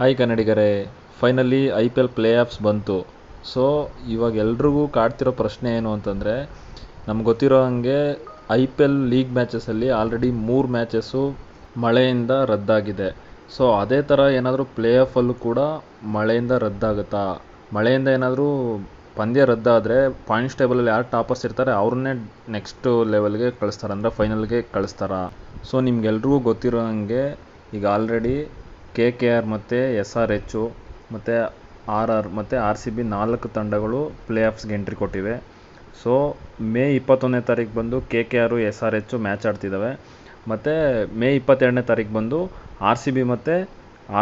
Hi ಕನ್ನಡಿಗರೇ, finally IPL play offs ಬಂತು. So ಇವಾಗ ಎಲ್ರಿಗೂ ಕಾಡ್ತಿರೋ ಪ್ರಶ್ನೆ ಏನು ಅಂತಂದರೆ, ನಮ್ಗೆ ಗೊತ್ತಿರೋ ಹಾಗೆ IPL ಲೀಗ್ ಮ್ಯಾಚಸಲ್ಲಿ ಆಲ್ರೆಡಿ 3 ಮ್ಯಾಚಸ್ಸು ಮಳೆಯಿಂದ ರದ್ದಾಗಿದೆ. ಸೊ ಅದೇ ಥರ ಏನಾದರೂ ಪ್ಲೇ ಆಫಲ್ಲೂ ಕೂಡ ಮಳೆಯಿಂದ ರದ್ದಾಗುತ್ತಾ? ಮಳೆಯಿಂದ ಏನಾದರೂ ಪಂದ್ಯ ರದ್ದಾದರೆ ಪಾಯಿಂಟ್ಸ್ ಟೇಬಲಲ್ಲಿ ಯಾರು ಟಾಪರ್ಸ್ ಇರ್ತಾರೆ ಅವ್ರನ್ನೇ ನೆಕ್ಸ್ಟ್ ಲೆವೆಲ್ಗೆ ಕಳಿಸ್ತಾರೆ, ಅಂದರೆ ಫೈನಲ್ಗೆ ಕಳಿಸ್ತಾರಾ? ಸೊ ನಿಮ್ಗೆಲ್ರಿಗೂ ಗೊತ್ತಿರೋ ಹಾಗೆ ಈಗ ಆಲ್ರೆಡಿ KKR ಮತ್ತು SRH ಮತ್ತು RR ಮತ್ತು RCB 4 ತಂಡಗಳು ಪ್ಲೇ ಆಫ್ಸ್ಗೆ ಎಂಟ್ರಿ ಕೊಟ್ಟಿವೆ. ಸೊ ಮೇ 21ನೇ ತಾರೀಕು ಬಂದು KKR SRH ಮ್ಯಾಚ್ ಆಡ್ತಿದ್ದಾವೆ, ಮತ್ತು ಮೇ 22ನೇ ತಾರೀಕು ಬಂದು RCB ಮತ್ತು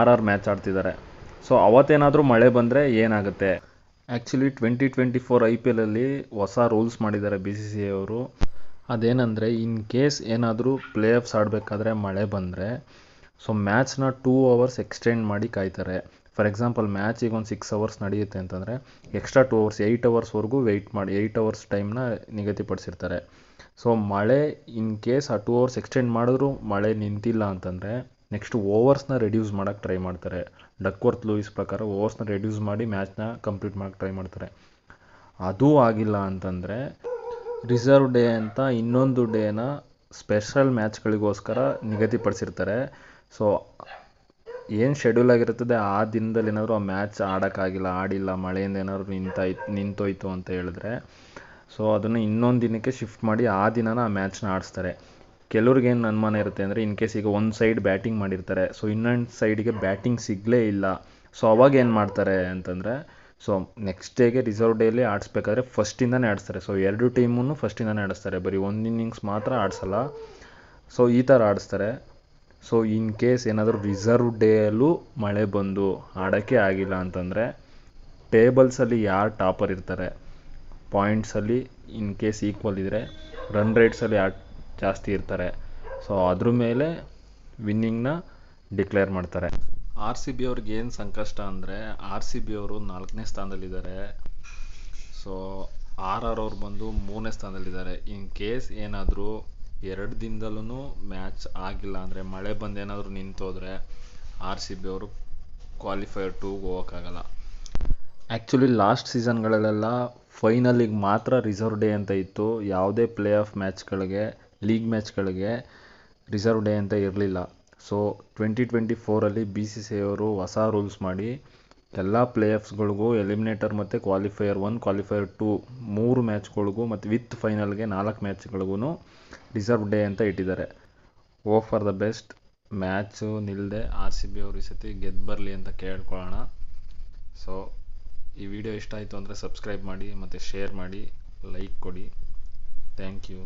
RR ಮ್ಯಾಚ್ ಆಡ್ತಿದ್ದಾರೆ. ಸೊ ಅವತ್ತೇನಾದರೂ ಮಳೆ ಬಂದರೆ ಏನಾಗುತ್ತೆ? ಆ್ಯಕ್ಚುಲಿ 2024 IPLಲ್ಲಿ ಹೊಸ ರೂಲ್ಸ್ ಮಾಡಿದ್ದಾರೆ BCCI ಅವರು. ಅದೇನೆಂದರೆ, ಇನ್ ಕೇಸ್ ಏನಾದರೂ ಪ್ಲೇ ಆಫ್ಸ್ ಆಡಬೇಕಾದ್ರೆ ಮಳೆ ಬಂದರೆ ಸೊ ಮ್ಯಾಚ್ನ 2 hours ಎಕ್ಸ್ಟೆಂಡ್ ಮಾಡಿ ಕಾಯ್ತಾರೆ. ಫಾರ್ ಎಕ್ಸಾಂಪಲ್ ಮ್ಯಾಚ್ ಈಗ ಒಂದು 6 hours ನಡೆಯುತ್ತೆ ಅಂತಂದರೆ ಎಕ್ಸ್ಟ್ರಾ 2 hours 8 hours ವೆಯ್ಟ್ ಮಾಡಿ 8 hours ಟೈಮ್ನ ನಿಗದಿಪಡಿಸಿರ್ತಾರೆ. ಸೊ ಮಳೆ ಇನ್ ಕೇಸ್ ಆ 2 hours ಎಕ್ಸ್ಟೆಂಡ್ ಮಾಡಿದ್ರು ಮಳೆ ನಿಂತಿಲ್ಲ ಅಂತಂದರೆ ನೆಕ್ಸ್ಟ್ ಓವರ್ಸ್ನ ರೆಡ್ಯೂಸ್ ಮಾಡೋಕ್ಕೆ ಟ್ರೈ ಮಾಡ್ತಾರೆ. ಡಕ್ವರ್ತ್ ಲೂಯಿಸ್ ಪ್ರಕಾರ ಓವರ್ಸ್ನ ರೆಡ್ಯೂಸ್ ಮಾಡಿ ಮ್ಯಾಚ್ನ ಕಂಪ್ಲೀಟ್ ಮಾಡೋಕ್ಕೆ ಟ್ರೈ ಮಾಡ್ತಾರೆ. ಅದೂ ಆಗಿಲ್ಲ ಅಂತಂದರೆ ರಿಸರ್ವ್ ಡೇ ಅಂತ ಇನ್ನೊಂದು ಡೇನ ಸ್ಪೆಷಲ್ ಮ್ಯಾಚ್ಗಳಿಗೋಸ್ಕರ ನಿಗದಿಪಡಿಸಿರ್ತಾರೆ. ಸೊ ಏನು ಶೆಡ್ಯೂಲ್ ಆಗಿರ್ತದೆ ಆ ದಿನದಲ್ಲಿ ಏನಾದರೂ ಆ ಮ್ಯಾಚ್ ಆಡಿಲ್ಲ, ಮಳೆಯಿಂದ ಏನಾದರೂ ನಿಂತೋಯ್ತು ಅಂತ ಹೇಳಿದ್ರೆ ಸೊ ಅದನ್ನು ಇನ್ನೊಂದು ದಿನಕ್ಕೆ ಶಿಫ್ಟ್ ಮಾಡಿ ಆ ದಿನನ ಆ ಮ್ಯಾಚ್ನ ಆಡಿಸ್ತಾರೆ. ಕೆಲವ್ರಿಗೇನು ಅನುಮಾನ ಇರುತ್ತೆ ಅಂದರೆ, ಇನ್ ಕೇಸ್ ಈಗ ಒಂದು ಸೈಡ್ ಬ್ಯಾಟಿಂಗ್ ಮಾಡಿರ್ತಾರೆ, ಸೊ ಇನ್ನೊಂದು ಸೈಡಿಗೆ ಬ್ಯಾಟಿಂಗ್ ಸಿಗಲೇ ಇಲ್ಲ, ಸೊ ಅವಾಗ ಏನು ಮಾಡ್ತಾರೆ ಅಂತಂದರೆ ಸೊ ನೆಕ್ಸ್ಟ್ ಡೇಗೆ ರಿಸರ್ವ್ ಡೇಲಿ ಆಡಿಸ್ಬೇಕಾದ್ರೆ ಫಸ್ಟಿಂದನೇ ಆಡಿಸ್ತಾರೆ. ಸೊ 2 ಟೀಮನ್ನು ಫಸ್ಟಿಂದನೇ ಆಡಿಸ್ತಾರೆ, ಬರೀ ಒಂದು ಇನ್ನಿಂಗ್ಸ್ ಮಾತ್ರ ಆಡಿಸಲ್ಲ. ಸೊ ಈ ಥರ ಆಡಿಸ್ತಾರೆ. ಸೊ ಇನ್ ಕೇಸ್ ಏನಾದರೂ ರಿಸರ್ವ್ ಡೇಯಲ್ಲೂ ಮಳೆ ಬಂದು ಆಡೋಕ್ಕೆ ಆಗಿಲ್ಲ ಅಂತಂದರೆ ಟೇಬಲ್ಸಲ್ಲಿ ಯಾರು ಟಾಪರ್ ಇರ್ತಾರೆ, ಪಾಯಿಂಟ್ಸಲ್ಲಿ ಇನ್ ಕೇಸ್ ಈಕ್ವಲ್ ಇದ್ದರೆ, ರನ್ ರೇಟ್ಸಲ್ಲಿ ಯಾರು ಜಾಸ್ತಿ ಇರ್ತಾರೆ, ಸೊ ಅದ್ರ ಮೇಲೆ ವಿನ್ನಿಂಗ್ನ ಡಿಕ್ಲೇರ್ ಮಾಡ್ತಾರೆ. RCB ಅವ್ರಿಗೆ ಏನು ಸಂಕಷ್ಟ ಅಂದರೆ, RCB ಅವರು 4ನೇ ಸ್ಥಾನದಲ್ಲಿದ್ದಾರೆ. ಸೊ RR ಅವ್ರು ಬಂದು 3ನೇ ಸ್ಥಾನದಲ್ಲಿದ್ದಾರೆ. ಇನ್ ಕೇಸ್ ಏನಾದರೂ 2 ದಿನದಲ್ಲೂ ಮ್ಯಾಚ್ ಆಗಿಲ್ಲ ಅಂದರೆ, ಮಳೆ ಬಂದು ಏನಾದರೂ ನಿಂತೋದ್ರೆ RCB ಅವರು ಕ್ವಾಲಿಫೈಯರ್ 2ಗೆ ಹೋಗೋಕ್ಕಾಗಲ್ಲ. ಆ್ಯಕ್ಚುಲಿ ಲಾಸ್ಟ್ ಸೀಸನ್ಗಳಲ್ಲೆಲ್ಲ ಫೈನಲಿಗೆ ಮಾತ್ರ ರಿಸರ್ವ್ ಡೇ ಅಂತ ಇತ್ತು. ಯಾವುದೇ ಪ್ಲೇ ಆಫ್ ಮ್ಯಾಚ್ಗಳಿಗೆ, ಲೀಗ್ ಮ್ಯಾಚ್ಗಳಿಗೆ ರಿಸರ್ವ್ ಡೇ ಅಂತ ಇರಲಿಲ್ಲ. ಸೊ 2024ಅಲ್ಲಿ BCCI ಅವರು ಹೊಸ ರೂಲ್ಸ್ ಮಾಡಿ ಎಲ್ಲ ಪ್ಲೇ ಆಫ್ಸ್ಗಳಿಗೂ ಎಲಿಮಿನೇಟರ್ ಮತ್ತು ಕ್ವಾಲಿಫೈಯರ್ 1, ಕ್ವಾಲಿಫೈಯರ್ 2 3 ಮ್ಯಾಚ್ಗಳಿಗೂ ಮತ್ತು ವಿತ್ ಫೈನಲ್ಗೆ 4 ಮ್ಯಾಚ್ಗಳಿಗೂ ರಿಸರ್ವ್ ಡೇ ಅಂತ ಇಟ್ಟಿದ್ದಾರೆ. ಫಾರ್ ದ ಬೆಸ್ಟ್, ಮ್ಯಾಚು ನಿಲ್ಲದೆ RCB ಅವರು ಈ ಸತಿ ಗೆದ್ದು ಬರಲಿ ಅಂತ ಕೇಳ್ಕೊಳ್ಳೋಣ. ಸೊ ಈ ವಿಡಿಯೋ ಇಷ್ಟ ಆಯಿತು ಅಂದರೆ ಸಬ್ಸ್ಕ್ರೈಬ್ ಮಾಡಿ ಮತ್ತು ಶೇರ್ ಮಾಡಿ, ಲೈಕ್ ಕೊಡಿ. Thank you.